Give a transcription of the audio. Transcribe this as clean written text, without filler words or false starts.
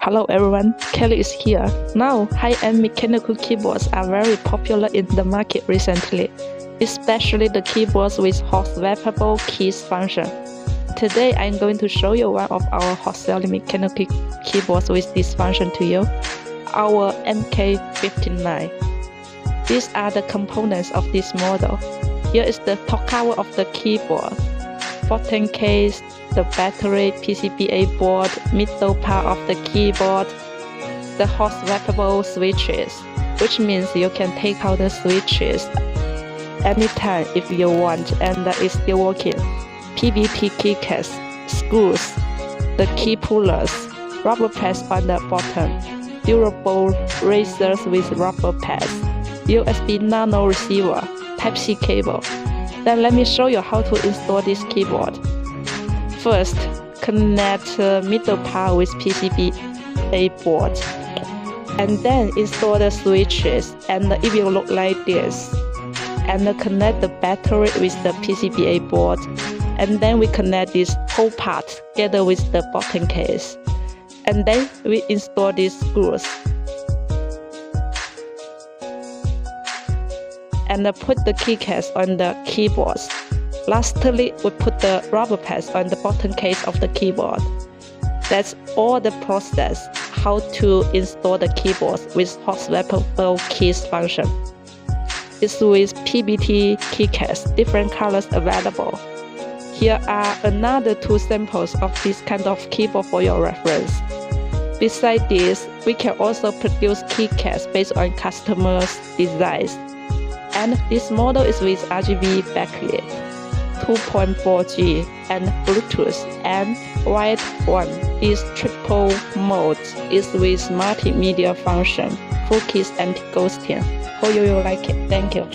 Hello everyone, Kelly is here. Now, high-end mechanical keyboards are very popular in the market recently, especially the keyboards with hot swappable keys function. Today, I'm going to show you one of our hot-selling mechanical keyboards with this function to you, our KY-MK59. These are the components of this model. Here is the top cover of the keyboard, button case, the battery, PCBA board, middle part of the keyboard, the hot swappable switches, which means you can take out the switches anytime if you want and it's still working. PBT Keycaps, screws, the key pullers, rubber pads on the bottom, durable razors with rubber pads, USB nano receiver, Type-C cable. Then let me show you how to install this keyboard. First, connect middle part with PCBA board, and then install the switches, and it will look like this. And connect the battery with the PCBA board, and then we connect this whole part together with the button case, and then we install these screws. And put the keycaps on the keyboards. Lastly, we put the rubber pads on the button case of the keyboard. That's all the process how to install the keyboards with hot swappable keys function. It's with PBT Keycaps, different colors available. Here are another 2 samples of this kind of keyboard for your reference. Besides this, we can also produce keycaps based on customers' designs. And this model is with RGB backlight, 2.4G and Bluetooth and white one. This triple mode is with multimedia function, full keys anti-ghosting. Hope you will like it. Thank you.